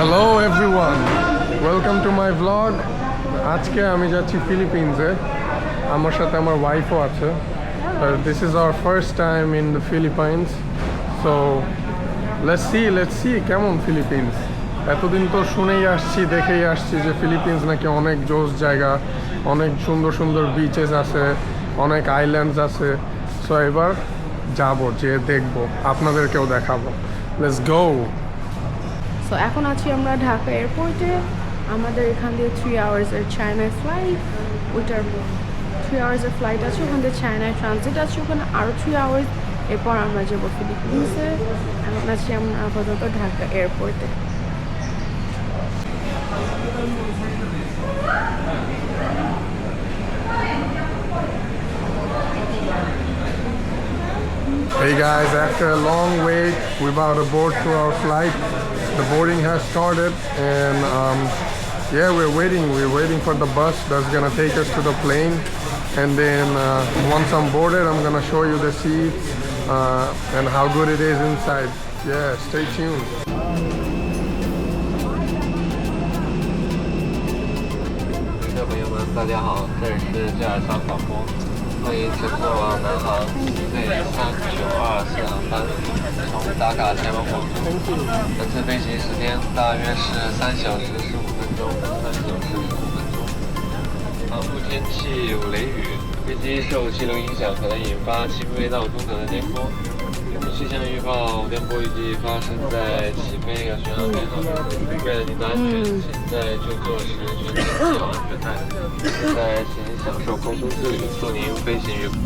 Hello everyone, welcome to my blog. আজকে আমি যাচ্ছি ফিলিপিন্সে, আমার সাথে আমার ওয়াইফও আছে। This is our first time in the Philippines, so let's see কেমন ফিলিপিন্স। এতদিন তো শুনেই আসছি, দেখেই আসছি যে ফিলিপিন্স নাকি অনেক জোস জায়গা, অনেক সুন্দর সুন্দর বিচেস আছে, অনেক আইল্যান্ডস আছে। সো এবার যাবো, যে দেখবো, আপনাদেরকেও দেখাবো। Let's go. সো এখন আছি আমরা ঢাকা এয়ারপোর্টে। আমাদের এখান দিয়ে 3 আওয়ার্সের চায়নায় ফ্লাইট, ওইটার 3 আওয়ার্সের ফ্লাইট আছে, ওখান থেকে চায়নায় ট্রানজিট আছে, ওখানে আরও 3 আওয়ার্স, এরপর আমরা যাবো ফিলিপিন্সে। এখন আছি আমরা আপাতত ঢাকা এয়ারপোর্টে। Hey guys, after a long wait, we're about to board to our flight. The boarding has started, and yeah, we're waiting for the bus that's gonna take us to the plane. And then once I'm boarded, I'm gonna show you the seats and how good it is inside. Yeah, stay tuned. 各位朋友们，大家好，这里是加尔商广播，欢迎乘坐南航P3924航班，从达卡前往广州。本次飞行时间大约是3小时15分钟，3小时15分钟。航路天气有雷雨，飞机受气流影响，可能引发轻微到中等的颠簸。气象预报颠簸预计发生在起飞和巡航线上。为了您的安全，请在就座时全程系好安全带。现在请享受空中之旅，祝您飞行愉快。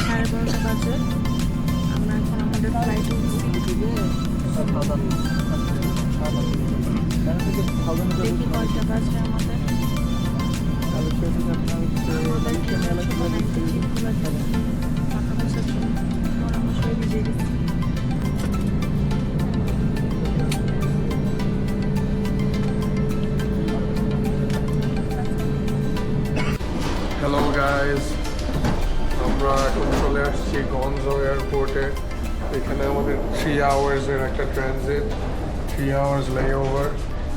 12:30 বাজে, আমরা এখন আমাদের flight উঠছি। দেখি কয়টা বাজে আমাদের। Hello guys, আমরা এখন চলে আসছি গঞ্জো এয়ারপোর্টে। এখানে আমাদের 3 আওয়ার্সের একটা transit, 3 hours layover,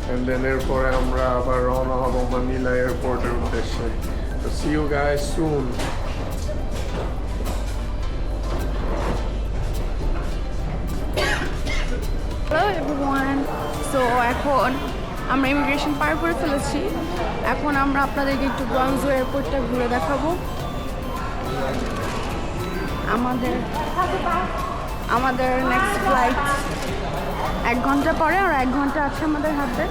and then এরপরে আমরা আবার রওনা হব মানিলা এয়ারপোর্টের উদ্দেশ্যে। তো see you guys soon. Hello everyone, so এখন আমরা ইমিগ্রেশন পার করে ফেলেছি। এখন আমরা আপনাদেরকে একটু গঞ্জো এয়ারপোর্টটা ঘুরে দেখাবো। আমাদের নেক্সট ফ্লাইট 1 ঘন্টা পরে, আর 1 ঘন্টা আছে আমাদের হাতে।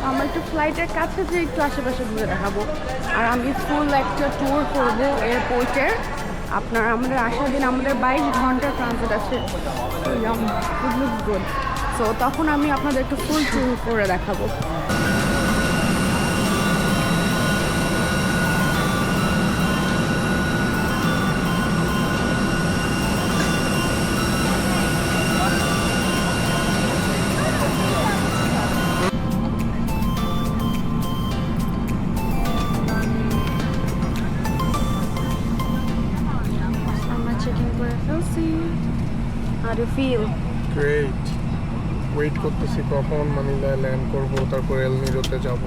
আমরা একটু ফ্লাইটের কাছে যে একটু আশেপাশে ঘুরে দেখাবো, আর আমি ফুল একটা ট্যুর করবো এয়ারপোর্টের। আমাদের আসার দিন আমাদের 22 ঘন্টা ট্রানজিট আছে, গুড। সো তখন আমি আপনাদের একটু ফুল ট্যুর করে দেখাবো। How do you feel? Great. Wait করতেছি কখন মানিলায় ল্যান্ড করব, তারপর এল নিরোতে যাব।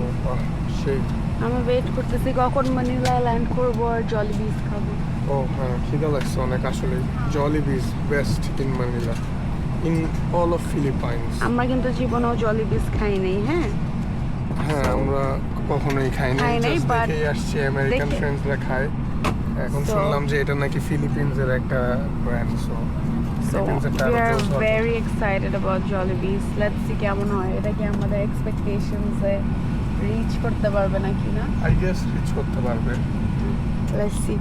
সেই আমি ওয়েট করতেছি কখন মানিলায় ল্যান্ড করবো আর জলিবিস খাবো। ও হ্যাঁ, খিদা লাগছে অনেক আসলে। Jollibee's best in Manila, in all of Philippines. আমরা কিন্তু জীবনেও জলিবিস খাই নাই। হ্যাঁ, আমরা কখনোই খাই নাই, জাস্ট but দেখেই আসছি আমেরিকান দেখে- ফ্রেন্ডসরা খায়। এখন So- শুনলাম যে এটা নাকি ফিলিপিন্সের একটা brand. So we are very excited about Jollibees. Let's see কেমন হয়, এটা কি আমাদের এক্সপেকটেশনসে রিচ করতে পারবে নাকি না। আই গেস রিচ করতে পারবে। Let's see.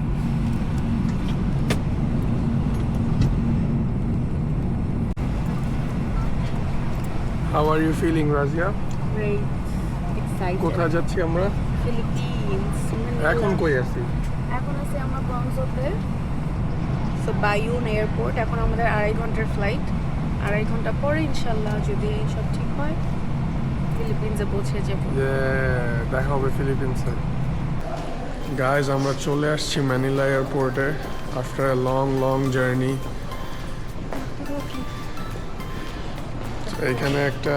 How are you feeling, Razia? Great. Excited. কোথায় যাচ্ছি আমরা? ফিলিপিন্স। এখন কই আছি? এখন আছি আমরা গঞ্জোতে। So বায়ুন airport. এখন আমাদের 2.5 ঘন্টার ফ্লাইট। 2.5 ঘন্টা পরে ইনশাল্লাহ যদি সব ঠিক হয় ফিলিপিন্সে পৌঁছে যাব। দেখা হবে ফিলিপিন্সে। গাইজ, আমরা চলে আসছি ম্যানিলা এয়ারপোর্টে আফটার এ লং জার্নি। এইখানে একটা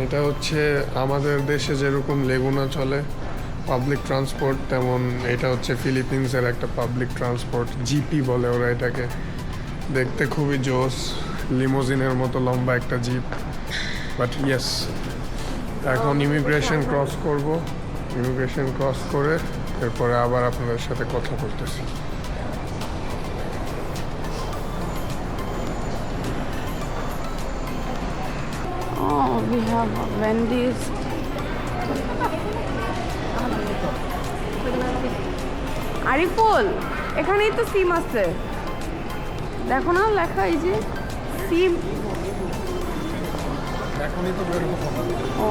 এটা হচ্ছে আমাদের দেশে যেরকম লেগুনা চলে পাবলিক ট্রান্সপোর্ট, তেমন এটা হচ্ছে ফিলিপিন্সের একটা পাবলিক ট্রান্সপোর্ট, জিপি বলে ওরা এটাকে। দেখতে খুবই জোস, লিমোজিনের মতো লম্বা একটা জিপ। বাট ইয়েস, এখন ইমিগ্রেশন ক্রস করব, ইমিগ্রেশন ক্রস করে এরপরে আবার আপনাদের সাথে কথা বলতেছি। Oh, we have Wendy's. Ariful, এখানেই তো সিম আছে, দেখো না লেখা, এই যে সিম। ও,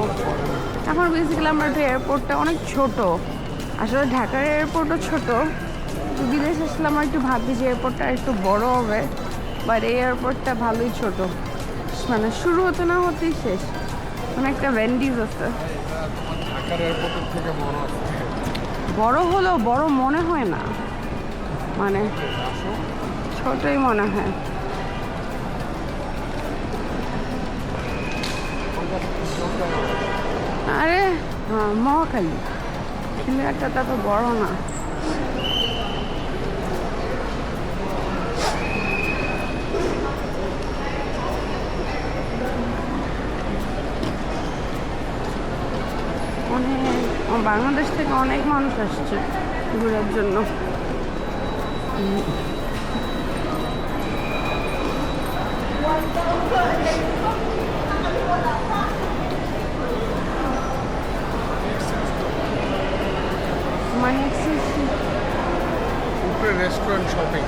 এখন বেসিক্যালি আমরা এয়ারপোর্টটা অনেক ছোট, আসলে ঢাকার এয়ারপোর্টও ছোট। তো বিদেশ আসলে আমরা একটু ভাবি যে এয়ারপোর্টটা একটু বড় হবে, বাট এই এয়ারপোর্টটা ভালোই ছোট, মানে শুরু হতে না হতেই শেষ। মানে একটা ভেন্ডিজ আছে, বড় হলেও বড় মনে হয় না, মানে ছোটই মনে হয়। আরে হ্যাঁ, মহাখালী, কিন্তু একটা তো বড় না। বাংলাদেশ থেকে অনেক মানুষ আসছে ঘোরার জন্য। মানি এক্সচেঞ্জ উপরে রেস্টুরেন্ট শপিং,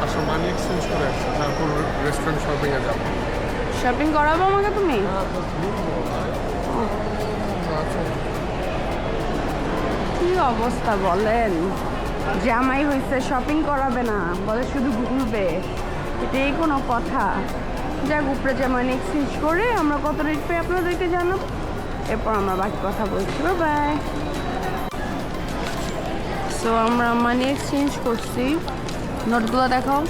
আসলে মানি এক্সচেঞ্জ করে আসছে, তারপর রেস্টুরেন্ট শপিংয়ে যাবো। শপিং করাবো আমাকে তুমি? কি অবস্থা বলেন, জামাই হয়েছে শপিং করাবে না, বলে শুধু ঘুরবে, এটাই কোনো কথা? যাক, উপরে যে মানি এক্সচেঞ্জ করে আমরা কত রেট পেয়ে আপনাদেরকে জানাবো, এরপর আমরা বাকি কথা বলছি। বাই। সো আমরা মানি এক্সচেঞ্জ করছি, নোটগুলো দেখাও,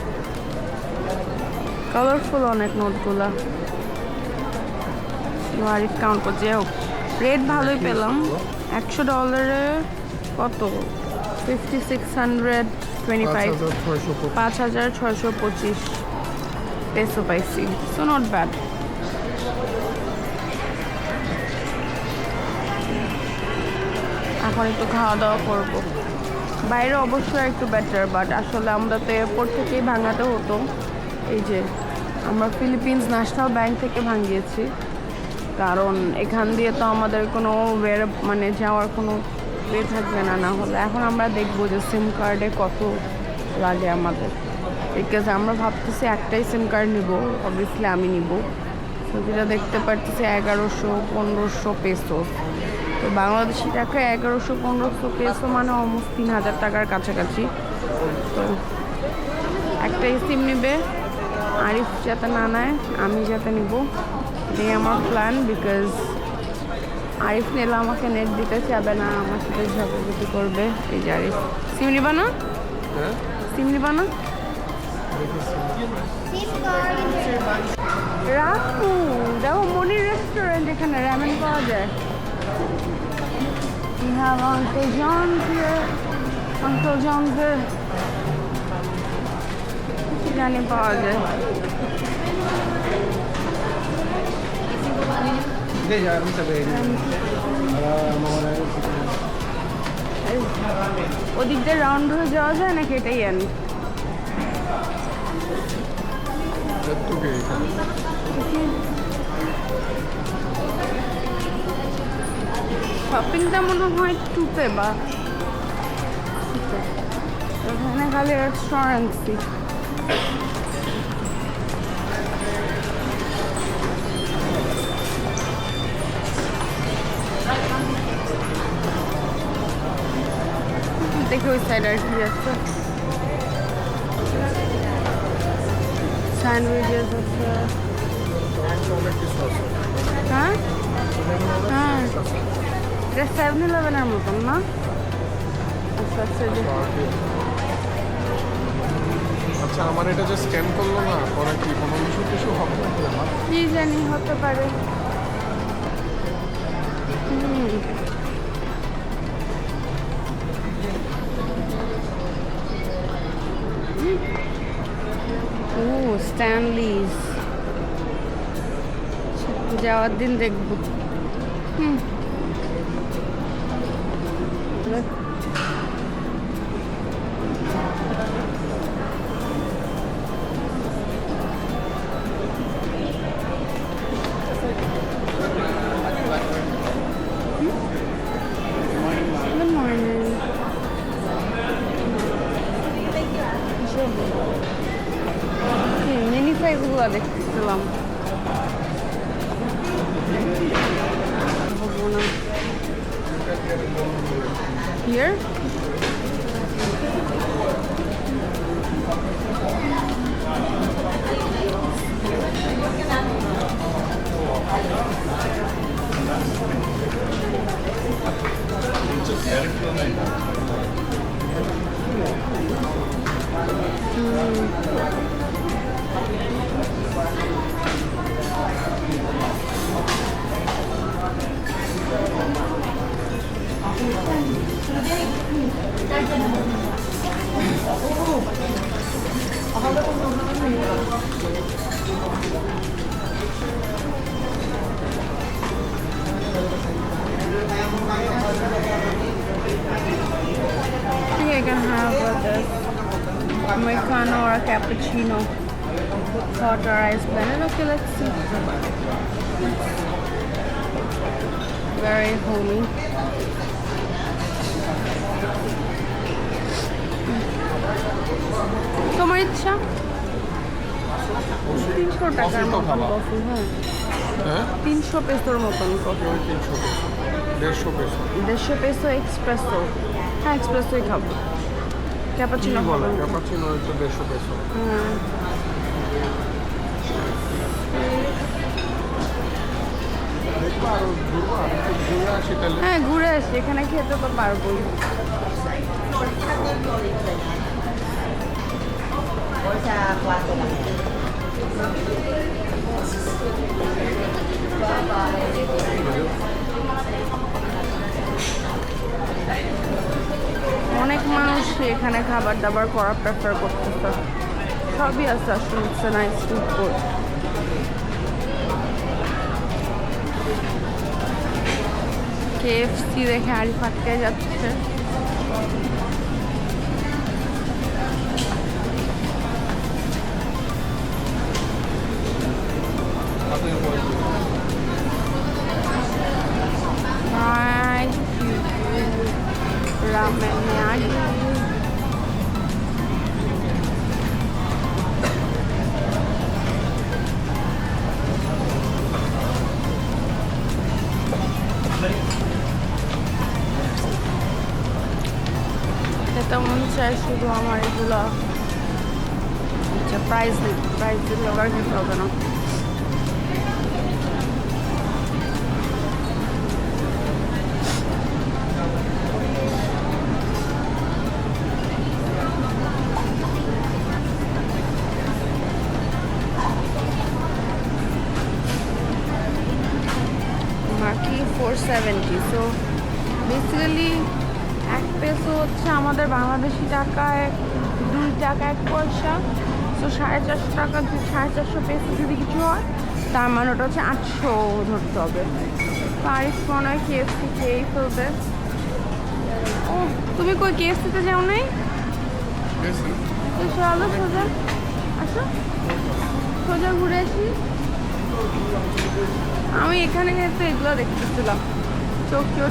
কালারফুল অনেক নোটগুলো। আরিফ কাউন্ট করছে, রেট ভালোই পেলাম। $100 কত, 5625, 5625 পেসো পাইছি। So not bad. এখন একটু খাওয়া দাওয়া করবো, বাইরে অবশ্যই একটু বেটার, বাট আসলে আমরা তো এয়ারপোর্ট থেকেই ভাঙাতে হতো। এই যে আমরা ফিলিপিন্স ন্যাশনাল ব্যাংক থেকে ভাঙিয়েছি, কারণ এখান দিয়ে তো আমাদের কোনো মানে যাওয়ার কোনো ওয়ে থাকবে না। না হলে এখন আমরা দেখবো যে সিম কার্ডে কত লাগে আমাদের, বিকজ আমরা ভাবতেছি একটাই সিম কার্ড নিব, অবভিয়াসলি আমি নিব। তো যেটা দেখতে পারতেছি 1100-1500 পেসো, তো বাংলাদেশি টাকা 1100-1500 পেসো মানে অলমোস্ট 3000 টাকার কাছাকাছি। তো একটাই সিম নিবে, আরিফ যাতে না নেয়, আমি যাতে নিব, এটাই আমার প্ল্যান। বিকজ আরিফ নিলে আমাকে নেট দিতে চাবে না, আমার সাথে ঝগড়াঝাটি করবে। এই যে আরিফ, সিম নিবা না? সিম নিবা না? রাখু, দেখো মনির রেস্টুরেন্ট, এখানে র্যামেন পাওয়া যায়। We have Uncle John's here. Uncle John's জানি পাওয়া যায়। ওদিক দিয়ে রাউন্ড হয়ে যাওয়া যায় নাকি এটাই এন্ড? শপিংটা মনে হয় টুপে বা এখানে খালি রেস্টুরেন্টসই। দেখে ওই সাইড আর কি আছে, স্যান্ডউইচেস আছে। হ্যাঁ হ্যাঁ, এটা 7-11-এর মতন না? আচ্ছা আচ্ছা, আচ্ছা আমার এটা যে স্ক্যান করলো না পরে কি কোনো কিছু হবে নাকি আমার? কি জানি হতে পারে। ও স্ট্যানলিজ যাওয়ার দিন দেখবো। Good morning. মিনি সাইজগুলো দেখছিলাম। Here? I think I can have this Americano or a cappuccino with hot or ice blended. Okay, let's see. Very homey. তোমার ইচ্ছা 300 টাকার মতন কফি। হ্যাঁ 300 পেসোর মতন কফি। 150 peso espresso. হ্যাঁ এক্সপ্রেসোই খাবো। ক্যাপাচিনো খাবো। ক্যাপাচিনো হচ্ছে 150 পেসো। হ্যাঁ ঘুরে আসি, এখানে খেতে তো পারবোই। অনেক মানুষ এখানে খাবার দাবার করা প্রেফার করতেছে। সবই আছে আসলে, it's a nice food court. KFC দেখে আড়ি ফাটকে যাচ্ছে। রামেন ম্যাগি এটা মন চায় শুধু আমার এগুলো। আচ্ছা প্রাইস দিলে ওরা খেতে হবে না। মার্কি 470। সো বেসিক্যালি 1 পেসো হচ্ছে আমাদের বাংলাদেশি টাকায় 2 টাকা 1 পয়সা। তো 450 টাকা, 450 পেসো যদি কিছু হয় তার মানে ওটা হচ্ছে 800 ধরতে হবে। তো আরিফ মনে হয় কেএফসি খেয়েই ফেলবে। ও তুমি কই কেএফসিতে যাও নাই? চলো সোজা আসো, সোজা ঘুরে আসি। আমি এখানে তো এগুলো দেখতেছিলাম, টোকিও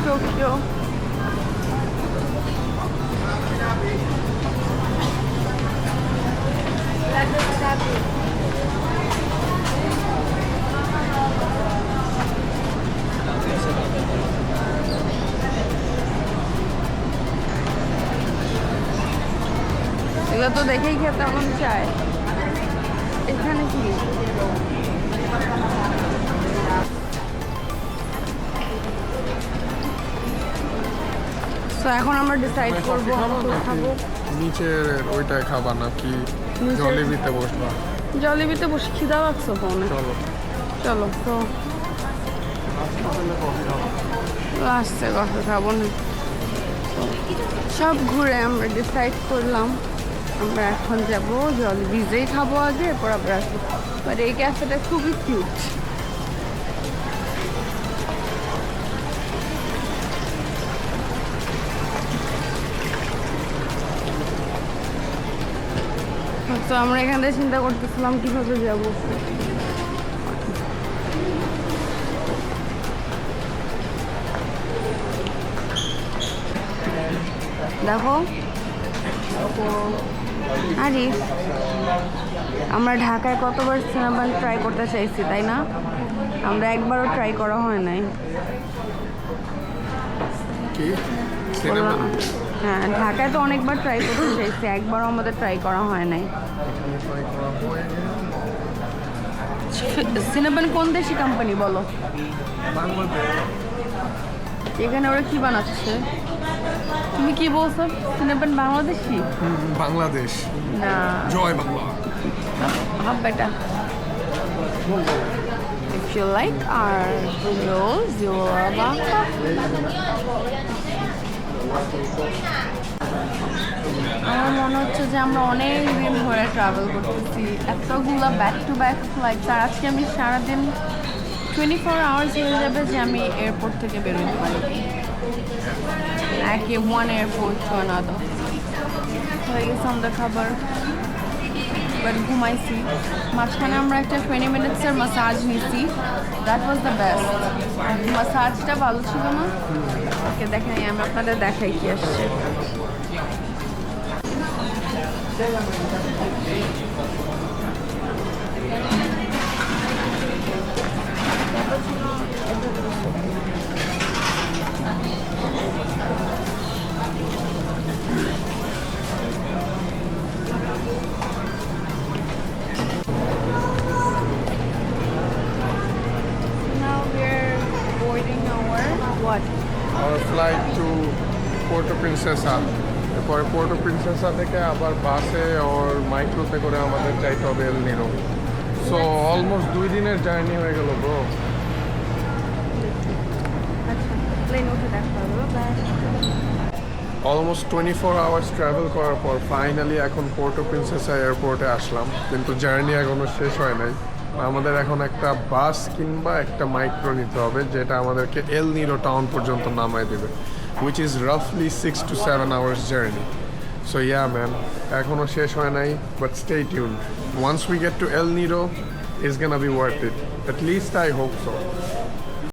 এগুলো তো দেখেই খেতে মন চায়। এখানে কি তো এখন আমরা ডিসাইড করবো খাবো। নিচের ওইটায় খাবা নাকি নিচের- জলেবিতে বসবা? জলেবিতে বসে খিদা লাগছে ফোনে। চলো চলো তো আসছে কফি খাবো না। তো সব ঘুরে আমরা ডিসাইড করলাম আমরা এখন যাবো জলবিজেই খাবো আগে, এরপর আবার আসবো। বাট এই ক্যাফেটা খুবই কিউট। তো আমরা এখান থেকে চিন্তা করতেছিলাম কিভাবে যাব। দেখো আরে আমরা ঢাকায় কতবার সিনেমান ট্রাই করতে চাইছি তাই না, আমরা একবারও ট্রাই করা হয় নাই। কি সিনেমা? হ্যাঁ ঢাকায় তো অনেকবার ট্রাই করতে চাইছি, একবারও আমাদের ট্রাই করা হয় নাই। সিনেমান কোন দেশি কোম্পানি বলো? বাংলাদেশ। এখানে ওরা কি বানাচ্ছে? তুমি কি বলছো? সিনেমান বাংলাদেশি? বাংলাদেশ। না জয় Bangla. have better. If you like our videos, you will love আমার মনে হচ্ছে যে আমরা অনেক দিন ধরে ট্রাভেল করতেছি, এতগুলো ব্যাক টু ব্যাক ফ্লাইট। আর আজকে আমি সারাদিন 24 আওয়ার্স হয়ে যাবে যে আমি এয়ারপোর্ট থেকে বেরোতে পারি, একে ওয়ান এয়ারপোর্ট টু আনাদার। হয়ে গেছে আমাদের খাবার, বাট ঘুমাইছি। মাঝখানে আমরা একটা 20 মিনিটসের মাসাজ নিছি, দ্যাট ওয়াজ দ্য বেস্ট। মাসাজটা ভালো ছিল না? ওকে দেখাই, আমি আপনাদের দেখাই কি আসছে। Now we're boarding our what? Our flight to Puerto Princesa. এরপরে পোর্টো প্রিন্সেসা থেকে আবার বাসে ওর মাইক্রোতে করে আমাদের যাইতে হবে এল নিরো। সো অলমোস্ট 2 দিনের জার্নি হয়ে গেল ব্রো। আচ্ছা প্লেন উঠে দেখা হবে। বাই। অলমোস্ট 24 আওয়ার্স ট্রাভেল করার পর ফাইনালি এখন পোর্টো প্রিন্সেসা এয়ারপোর্টে আসলাম, কিন্তু জার্নি এখনও শেষ হয় নাই। আমাদের এখন একটা বাস কিংবা একটা মাইক্রো নিতে হবে, যেটা আমাদেরকে এল নিরো টাউন পর্যন্ত নামায় দেবে, which is roughly 6 to 7 hours journey. So yeah man, এখনও শেষ হয় নাই, but stay tuned. Once we get to El Nido, it's gonna be worth it. At least I hope so.